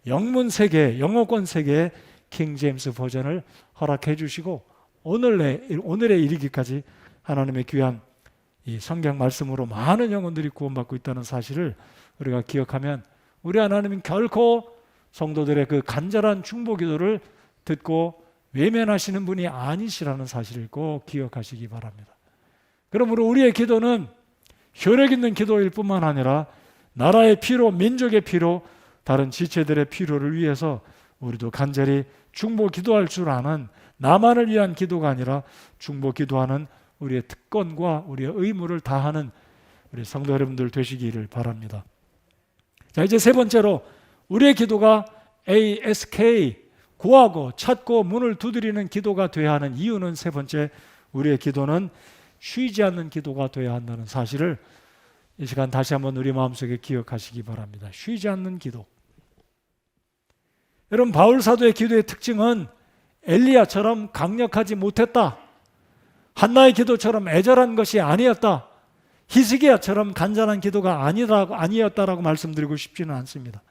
영문 세계, 영어권 세계의 킹 제임스 버전을 허락해 주시고 오늘에 이르기까지 하나님의 귀한 이 성경 말씀으로 많은 영혼들이 구원받고 있다는 사실을 우리가 기억하면 우리 하나님은 결코 성도들의 그 간절한 중보 기도를 듣고 외면하시는 분이 아니시라는 사실을 꼭 기억하시기 바랍니다. 그러므로 우리의 기도는 효력 있는 기도일 뿐만 아니라 나라의 필요, 민족의 필요, 다른 지체들의 필요를 위해서 우리도 간절히 중보 기도할 줄 아는 나만을 위한 기도가 아니라 중보 기도하는 우리의 특권과 우리의 의무를 다하는 우리 성도 여러분들 되시기를 바랍니다. 자, 이제 세 번째로 우리의 기도가 ASK, 구하고 찾고 문을 두드리는 기도가 되어야 하는 이유는 세 번째, 우리의 기도는 쉬지 않는 기도가 되어야 한다는 사실을 이 시간 다시 한번 우리 마음속에 기억하시기 바랍니다. 쉬지 않는 기도. 여러분, 바울 사도의 기도의 특징은 엘리야처럼 강력하지 못했다. 한나의 기도처럼 애절한 것이 아니었다. 히스기야처럼 간절한 기도가 아니었다라고 말씀드리고 싶지는 않습니다.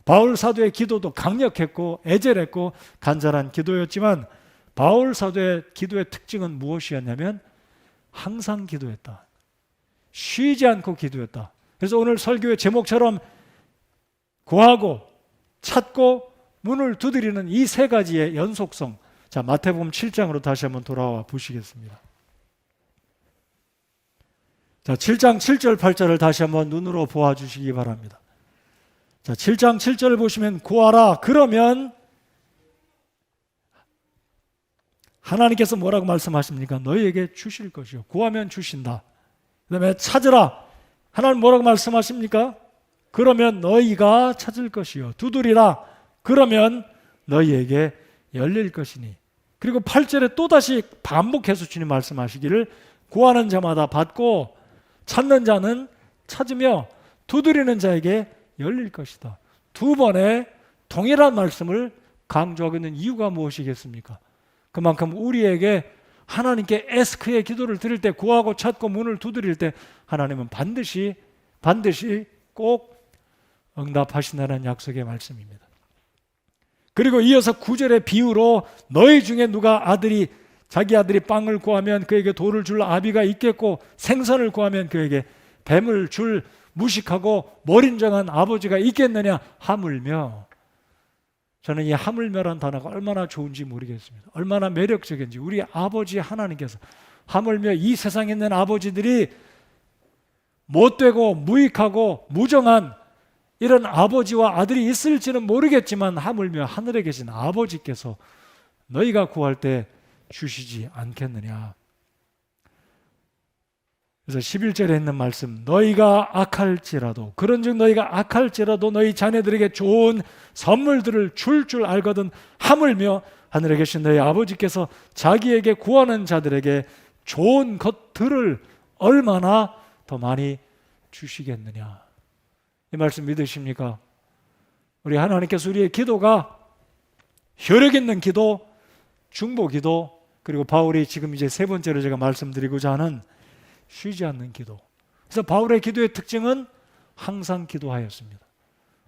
바울 사도의 기도도 강력했고 애절했고 간절한 기도였지만 바울 사도의 기도의 특징은 무엇이었냐면 항상 기도했다. 쉬지 않고 기도했다. 그래서 오늘 설교의 제목처럼 구하고 찾고 문을 두드리는 이 세 가지의 연속성. 자, 마태복음 7장으로 다시 한번 돌아와 보시겠습니다. 자, 7장 7절 8절을 다시 한번 눈으로 보아주시기 바랍니다. 자, 7장 7절을 보시면 구하라 그러면 하나님께서 뭐라고 말씀하십니까? 너희에게 주실 것이요. 구하면 주신다. 그 다음에 찾으라. 하나님 뭐라고 말씀하십니까? 그러면 너희가 찾을 것이요. 두드리라. 그러면 너희에게 열릴 것이니. 그리고 8절에 또다시 반복해서 주님 말씀하시기를 구하는 자마다 받고 찾는 자는 찾으며 두드리는 자에게 열릴 것이다. 두 번의 동일한 말씀을 강조하고 있는 이유가 무엇이겠습니까? 그만큼 우리에게 하나님께 에스크의 기도를 드릴 때, 구하고 찾고 문을 두드릴 때 하나님은 반드시 꼭 응답하신다는 약속의 말씀입니다. 그리고 이어서 9절의 비유로 너희 중에 누가 자기 아들이 빵을 구하면 그에게 돌을 줄 아비가 있겠고 생선을 구하면 그에게 뱀을 줄 무식하고 머린정한 아버지가 있겠느냐 하물며. 저는 이 하물며란 단어가 얼마나 좋은지 모르겠습니다. 얼마나 매력적인지. 우리 아버지 하나님께서 하물며 이 세상에 있는 아버지들이 못되고 무익하고 무정한 이런 아버지와 아들이 있을지는 모르겠지만 하물며 하늘에 계신 아버지께서 너희가 구할 때 주시지 않겠느냐. 그래서 11절에 있는 말씀, 너희가 악할지라도, 그런즉 너희가 악할지라도 너희 자녀들에게 좋은 선물들을 줄 알거든 하물며 하늘에 계신 너희 아버지께서 자기에게 구하는 자들에게 좋은 것들을 얼마나 더 많이 주시겠느냐. 이 말씀 믿으십니까? 우리 하나님께서 우리의 기도가 혈육 있는 기도, 중보 기도, 그리고 바울이 지금 이제 세 번째로 제가 말씀드리고자 하는 쉬지 않는 기도. 그래서 바울의 기도의 특징은 항상 기도하였습니다.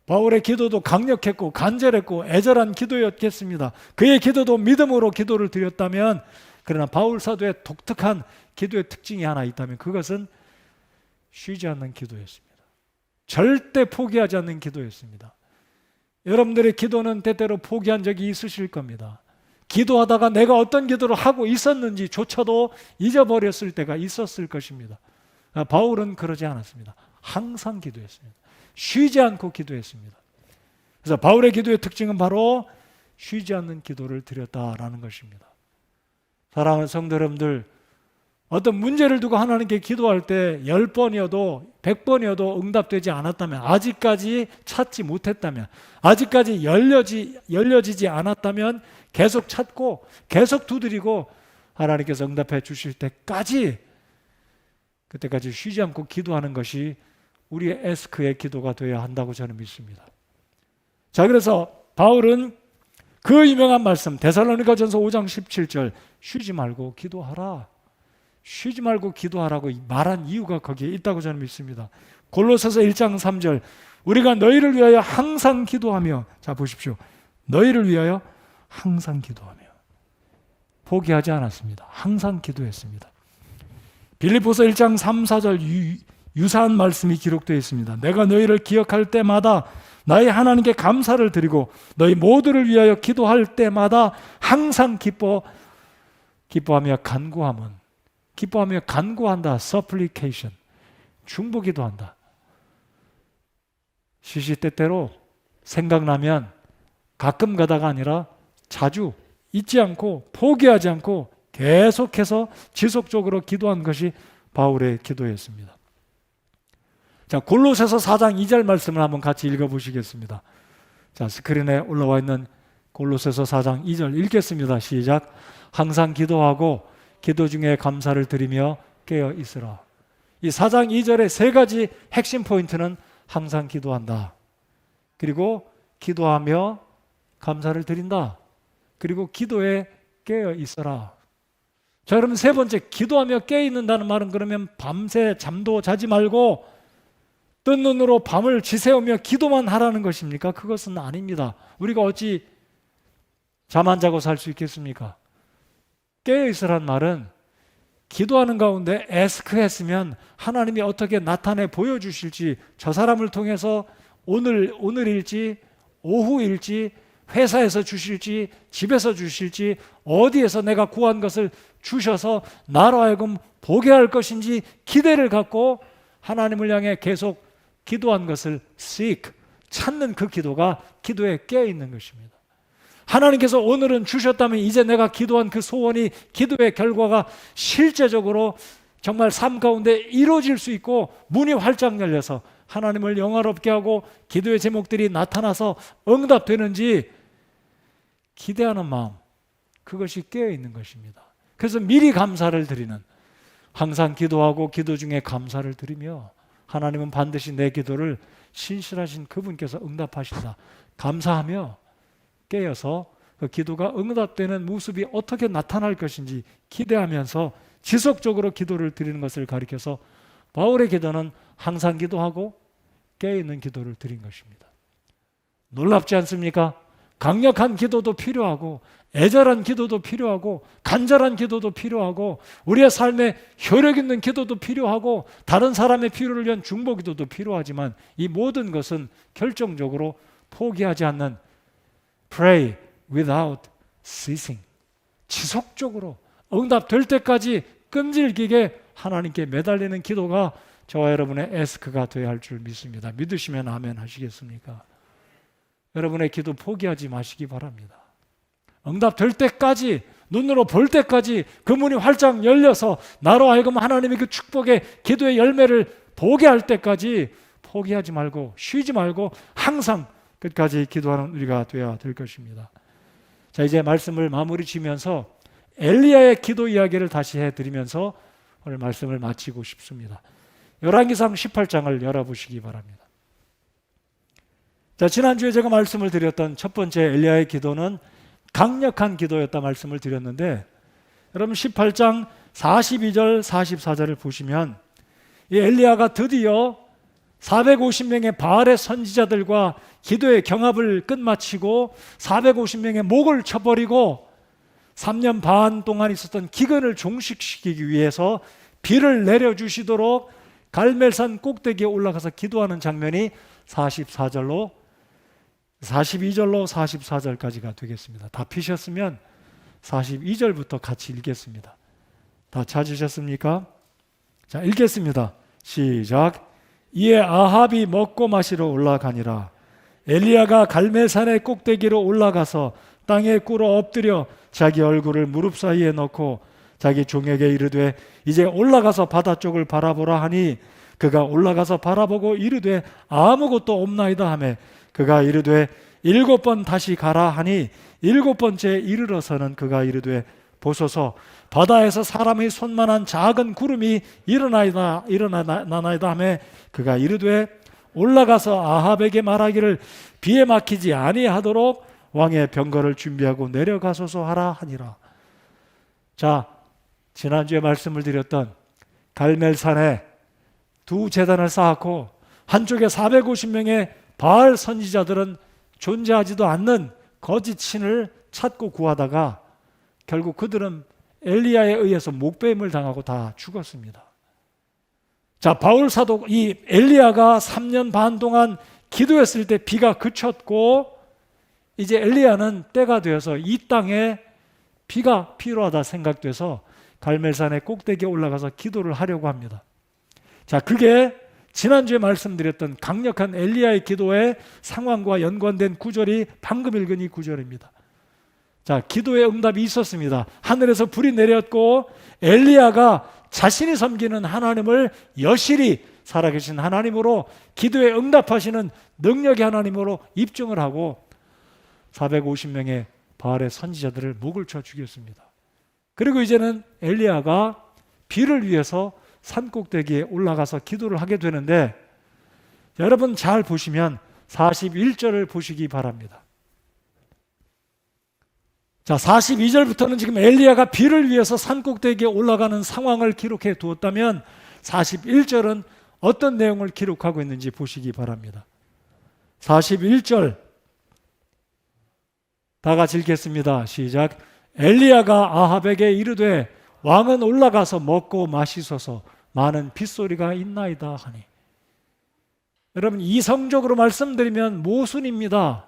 바울의 기도도 강력했고 간절했고 애절한 기도였겠습니다. 그의 기도도 믿음으로 기도를 드렸다면, 그러나 바울 사도의 독특한 기도의 특징이 하나 있다면 그것은 쉬지 않는 기도였습니다. 절대 포기하지 않는 기도였습니다. 여러분들의 기도는 때때로 포기한 적이 있으실 겁니다. 기도하다가 내가 어떤 기도를 하고 있었는지조차도 잊어버렸을 때가 있었을 것입니다. 바울은 그러지 않았습니다. 항상 기도했습니다. 쉬지 않고 기도했습니다. 그래서 바울의 기도의 특징은 바로 쉬지 않는 기도를 드렸다라는 것입니다. 사랑하는 성도 여러분들, 어떤 문제를 두고 하나님께 기도할 때 10번이어도 100번이어도 응답되지 않았다면, 아직까지 찾지 못했다면, 아직까지 열려지지 않았다면 계속 찾고 계속 두드리고 하나님께서 응답해 주실 때까지, 그때까지 쉬지 않고 기도하는 것이 우리의 에스크의 기도가 되어야 한다고 저는 믿습니다. 자, 그래서 바울은 그 유명한 말씀 데살로니가전서 5장 17절 쉬지 말고 기도하라, 쉬지 말고 기도하라고 말한 이유가 거기에 있다고 저는 믿습니다. 골로새서 1장 3절 우리가 너희를 위하여 항상 기도하며, 자 보십시오, 너희를 위하여 항상 기도하며, 포기하지 않았습니다. 항상 기도했습니다. 빌립보서 1장 3, 4절 유사한 말씀이 기록되어 있습니다. 내가 너희를 기억할 때마다 나의 하나님께 감사를 드리고 너희 모두를 위하여 기도할 때마다 항상 기뻐하며 간구함은, 기뻐하며 간구한다, supplication, 중보기도한다. 시시때때로 생각나면 가끔 가다가 아니라 자주 잊지 않고 포기하지 않고 계속해서 지속적으로 기도한 것이 바울의 기도였습니다. 자, 골로새서 4장 2절 말씀을 한번 같이 읽어보시겠습니다. 자, 스크린에 올라와 있는 골로새서 4장 2절 읽겠습니다. 시작. 항상 기도하고 기도 중에 감사를 드리며 깨어 있으라. 이 4장 2절의 세 가지 핵심 포인트는 항상 기도한다, 그리고 기도하며 감사를 드린다, 그리고 기도에 깨어 있어라. 자, 그러면 세 번째, 기도하며 깨어 있는다는 말은 그러면 밤새 잠도 자지 말고 뜬 눈으로 밤을 지새우며 기도만 하라는 것입니까? 그것은 아닙니다. 우리가 어찌 잠 안 자고 살 수 있겠습니까? 깨어 있으란 말은 기도하는 가운데 에스크했으면 하나님이 어떻게 나타내 보여주실지, 저 사람을 통해서 오늘일지 오후일지 회사에서 주실지 집에서 주실지 어디에서 내가 구한 것을 주셔서 나로 하여금 보게 할 것인지 기대를 갖고 하나님을 향해 계속 기도한 것을 seek, 찾는 그 기도가 기도에 깨어 있는 것입니다. 하나님께서 오늘은 주셨다면 이제 내가 기도한 그 소원이 기도의 결과가 실제적으로 정말 삶 가운데 이루어질 수 있고 문이 활짝 열려서 하나님을 영화롭게 하고 기도의 제목들이 나타나서 응답되는지 기대하는 마음, 그것이 깨어 있는 것입니다. 그래서 미리 감사를 드리는, 항상 기도하고 기도 중에 감사를 드리며 하나님은 반드시 내 기도를 신실하신 그분께서 응답하신다 감사하며 깨어서 그 기도가 응답되는 모습이 어떻게 나타날 것인지 기대하면서 지속적으로 기도를 드리는 것을 가리켜서 바울의 기도는 항상 기도하고 깨어있는 기도를 드린 것입니다. 놀랍지 않습니까? 강력한 기도도 필요하고 애절한 기도도 필요하고 간절한 기도도 필요하고 우리의 삶에 효력 있는 기도도 필요하고 다른 사람의 필요를 위한 중보 기도도 필요하지만 이 모든 것은 결정적으로 포기하지 않는 pray without ceasing, 지속적으로 응답될 때까지 끈질기게 하나님께 매달리는 기도가 저와 여러분의 에스크가 되어야 할 줄 믿습니다. 믿으시면 아멘 하시겠습니까? 여러분의 기도 포기하지 마시기 바랍니다. 응답될 때까지, 눈으로 볼 때까지 그 문이 활짝 열려서 나로 하여금 하나님의 그 축복의 기도의 열매를 보게 할 때까지 포기하지 말고 쉬지 말고 항상 끝까지 기도하는 우리가 되어야 될 것입니다. 자, 이제 말씀을 마무리 지면서 엘리야의 기도 이야기를 다시 해드리면서 오늘 말씀을 마치고 싶습니다. 열왕기상 18장을 열어보시기 바랍니다. 자, 지난주에 제가 말씀을 드렸던 첫 번째 엘리야의 기도는 강력한 기도였다 말씀을 드렸는데, 여러분 18장 42절 44절을 보시면 이 엘리야가 드디어 450명의 바알의 선지자들과 기도의 경합을 끝마치고 450명의 목을 쳐버리고 3년 반 동안 있었던 기근을 종식시키기 위해서 비를 내려주시도록 갈멜산 꼭대기에 올라가서 기도하는 장면이 42절로 44절까지가 되겠습니다. 다 피셨으면 42절부터 같이 읽겠습니다. 다 찾으셨습니까? 자, 읽겠습니다. 시작. 이에 아합이 먹고 마시러 올라가니라. 엘리야가 갈멜산의 꼭대기로 올라가서 땅에 꿇어 엎드려 자기 얼굴을 무릎 사이에 넣고 자기 종에게 이르되 이제 올라가서 바다 쪽을 바라보라 하니 그가 올라가서 바라보고 이르되 아무것도 없나이다 하매 그가 이르되 7번 다시 가라 하니 7번째 이르러서는 그가 이르되 보소서 바다에서 사람의 손만한 작은 구름이 일어나나이다 하매 그가 이르되 올라가서 아합에게 말하기를 비에 막히지 아니하도록 왕의 병거를 준비하고 내려가소서 하라 하니라. 자, 지난주에 말씀을 드렸던 갈멜산에 두 제단을 쌓았고 한쪽에 450명의 바알 선지자들은 존재하지도 않는 거짓 신을 찾고 구하다가 결국 그들은 엘리야에 의해서 목배임을 당하고 다 죽었습니다. 자, 바울 사도 이 엘리야가 3년 반 동안 기도했을 때 비가 그쳤고 이제 엘리야는 때가 되어서 이 땅에 비가 필요하다 생각돼서 갈멜산의 꼭대기에 올라가서 기도를 하려고 합니다. 자, 그게 지난주에 말씀드렸던 강력한 엘리야의 기도의 상황과 연관된 구절이 방금 읽은 이 구절입니다. 자, 기도의 응답이 있었습니다. 하늘에서 불이 내렸고 엘리야가 자신이 섬기는 하나님을 여실히 살아계신 하나님으로 기도에 응답하시는 능력의 하나님으로 입증을 하고 450명의 바알의 선지자들을 목을 쳐 죽였습니다. 그리고 이제는 엘리야가 비를 위해서 산꼭대기에 올라가서 기도를 하게 되는데, 여러분 잘 보시면 41절을 보시기 바랍니다. 자, 42절부터는 지금 엘리야가 비를 위해서 산꼭대기에 올라가는 상황을 기록해 두었다면 41절은 어떤 내용을 기록하고 있는지 보시기 바랍니다. 41절 다 같이 읽겠습니다. 시작. 엘리야가 아합에게 이르되 왕은 올라가서 먹고 마시소서 많은 빗소리가 있나이다 하니. 여러분 이성적으로 말씀드리면 모순입니다.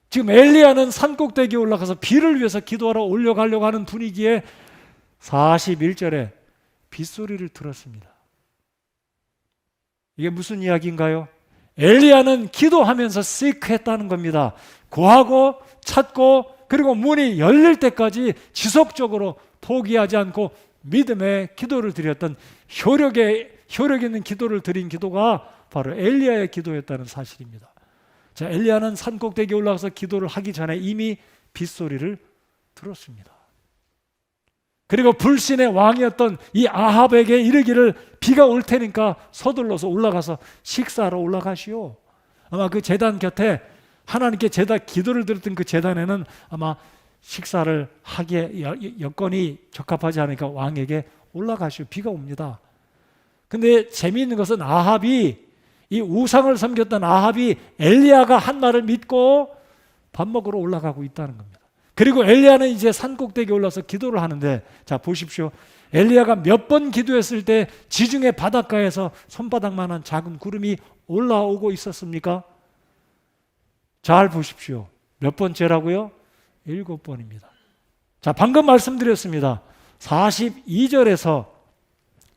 지금 엘리야는 산꼭대기에 올라가서 비를 위해서 기도하러 올려가려고 하는 분위기에 41절에 빗소리를 들었습니다. 이게 무슨 이야기인가요? 엘리야는 기도하면서 seek했다는 겁니다. 구하고 찾고 그리고 문이 열릴 때까지 지속적으로 포기하지 않고 믿음의 기도를 드렸던 효력 있는 기도를 드린 기도가 바로 엘리야의 기도였다는 사실입니다. 자, 엘리야는 산꼭대기에 올라가서 기도를 하기 전에 이미 빗소리를 들었습니다. 그리고 불신의 왕이었던 이 아합에게 이르기를 비가 올 테니까 서둘러서 올라가서 식사하러 올라가시오. 아마 그 제단 곁에 하나님께 기도를 드렸던 그 제단에는 아마 식사를 하기에 여건이 적합하지 않으니까 왕에게 올라가시오. 비가 옵니다. 근데 재미있는 것은 이 우상을 섬겼던 아합이 엘리야가 한 말을 믿고 밥 먹으러 올라가고 있다는 겁니다. 그리고 엘리야는 이제 산꼭대기에 올라서 기도를 하는데, 자 보십시오. 엘리야가 몇 번 기도했을 때 지중해 바닷가에서 손바닥만한 작은 구름이 올라오고 있었습니까? 잘 보십시오. 몇 번째라고요? 7번입니다. 자, 방금 말씀드렸습니다. 42절에서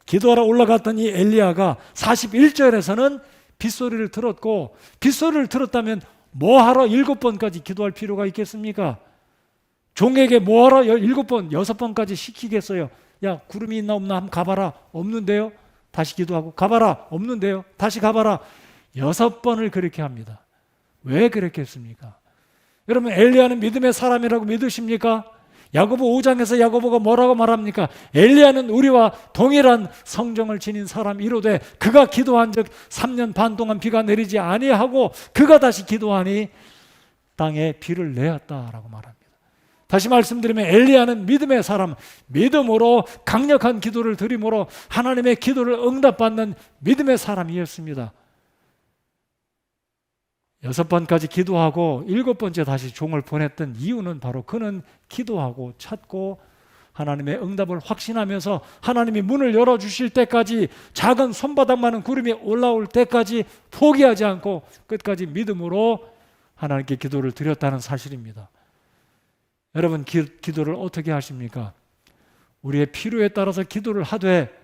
기도하러 올라갔던 이 엘리야가 41절에서는 빗소리를 들었고, 빗소리를 들었다면 뭐하러 7번까지 기도할 필요가 있겠습니까? 종에게 뭐하러 7번, 6번까지 시키겠어요? 야, 구름이 있나 없나 한번 가봐라. 없는데요? 다시 기도하고 가봐라. 없는데요? 다시 가봐라. 6번을 그렇게 합니다. 왜 그랬겠습니까? 여러분, 엘리야는 믿음의 사람이라고 믿으십니까? 야고보 5장에서 야고보가 뭐라고 말합니까? 엘리야는 우리와 동일한 성정을 지닌 사람 이로되 그가 기도한 즉 3년 반 동안 비가 내리지 아니하고 그가 다시 기도하니 땅에 비를 내었다라고 말합니다. 다시 말씀드리면 엘리야는 믿음의 사람, 믿음으로 강력한 기도를 드림으로 하나님의 기도를 응답받는 믿음의 사람이었습니다. 6번까지 기도하고 7번째 다시 종을 보냈던 이유는 바로 그는 기도하고 찾고 하나님의 응답을 확신하면서 하나님이 문을 열어주실 때까지 작은 손바닥만한 구름이 올라올 때까지 포기하지 않고 끝까지 믿음으로 하나님께 기도를 드렸다는 사실입니다. 여러분, 기도를 어떻게 하십니까? 우리의 필요에 따라서 기도를 하되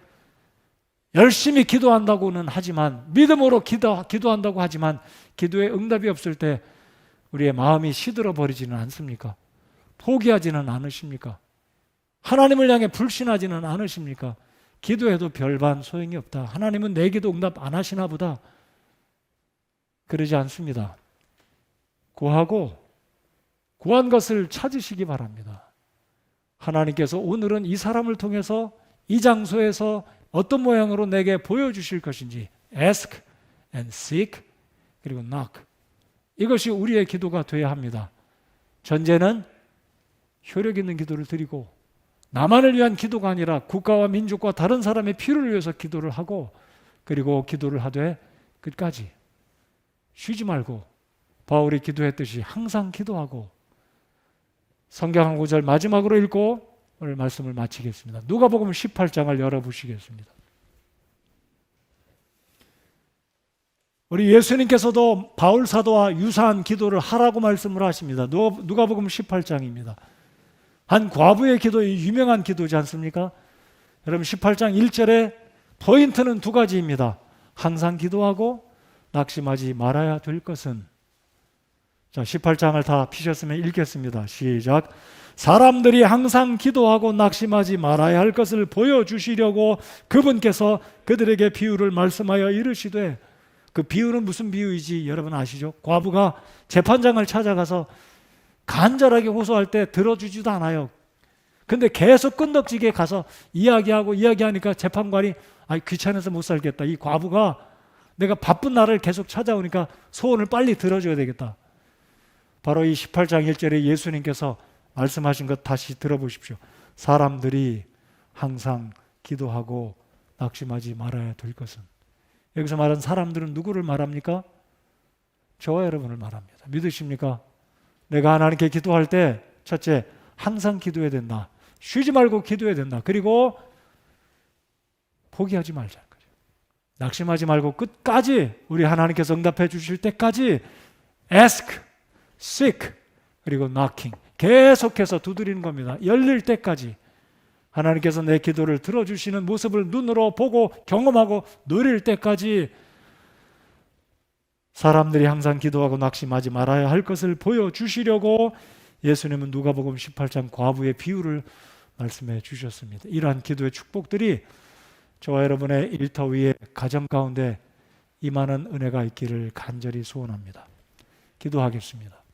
열심히 기도한다고는 하지만 믿음으로 기도한다고 하지만 기도에 응답이 없을 때 우리의 마음이 시들어 버리지는 않습니까? 포기하지는 않으십니까? 하나님을 향해 불신하지는 않으십니까? 기도해도 별반 소용이 없다. 하나님은 내 기도 응답 안 하시나 보다. 그러지 않습니다. 구한 것을 찾으시기 바랍니다. 하나님께서 오늘은 이 사람을 통해서 이 장소에서 어떤 모양으로 내게 보여주실 것인지 ask and seek 그리고 knock, 이것이 우리의 기도가 되어야 합니다. 전제는 효력 있는 기도를 드리고 나만을 위한 기도가 아니라 국가와 민족과 다른 사람의 필요를 위해서 기도를 하고 그리고 기도를 하되 끝까지 쉬지 말고 바울이 기도했듯이 항상 기도하고 성경 한 구절 마지막으로 읽고 오늘 말씀을 마치겠습니다. 누가복음 18장을 열어보시겠습니다. 우리 예수님께서도 바울 사도와 유사한 기도를 하라고 말씀을 하십니다. 누가복음 18장입니다. 한 과부의 기도, 유명한 기도지 않습니까? 여러분 18장 1절에 포인트는 2가지입니다. 항상 기도하고 낙심하지 말아야 될 것은. 자, 18장을 다 피셨으면 읽겠습니다. 시작. 사람들이 항상 기도하고 낙심하지 말아야 할 것을 보여주시려고 그분께서 그들에게 비유를 말씀하여 이르시되, 그 비유는 무슨 비유이지 여러분 아시죠? 과부가 재판장을 찾아가서 간절하게 호소할 때 들어주지도 않아요. 근데 계속 끈덕지게 가서 이야기하니까 재판관이 귀찮아서 못 살겠다. 이 과부가 내가 바쁜 날을 계속 찾아오니까 소원을 빨리 들어줘야 되겠다. 바로 이 18장 1절에 예수님께서 말씀하신 것 다시 들어보십시오. 사람들이 항상 기도하고 낙심하지 말아야 될 것은. 여기서 말하는 사람들은 누구를 말합니까? 저와 여러분을 말합니다. 믿으십니까? 내가 하나님께 기도할 때 첫째, 항상 기도해야 된다. 쉬지 말고 기도해야 된다. 그리고 포기하지 말자. 낙심하지 말고 끝까지 우리 하나님께서 응답해 주실 때까지 ask, seek, 그리고 knocking. 계속해서 두드리는 겁니다. 열릴 때까지. 하나님께서 내 기도를 들어주시는 모습을 눈으로 보고 경험하고 누릴 때까지 사람들이 항상 기도하고 낙심하지 말아야 할 것을 보여주시려고 예수님은 누가복음 18장 과부의 비유를 말씀해 주셨습니다. 이러한 기도의 축복들이 저와 여러분의 일터 위에 가정 가운데 임하는 은혜가 있기를 간절히 소원합니다. 기도하겠습니다.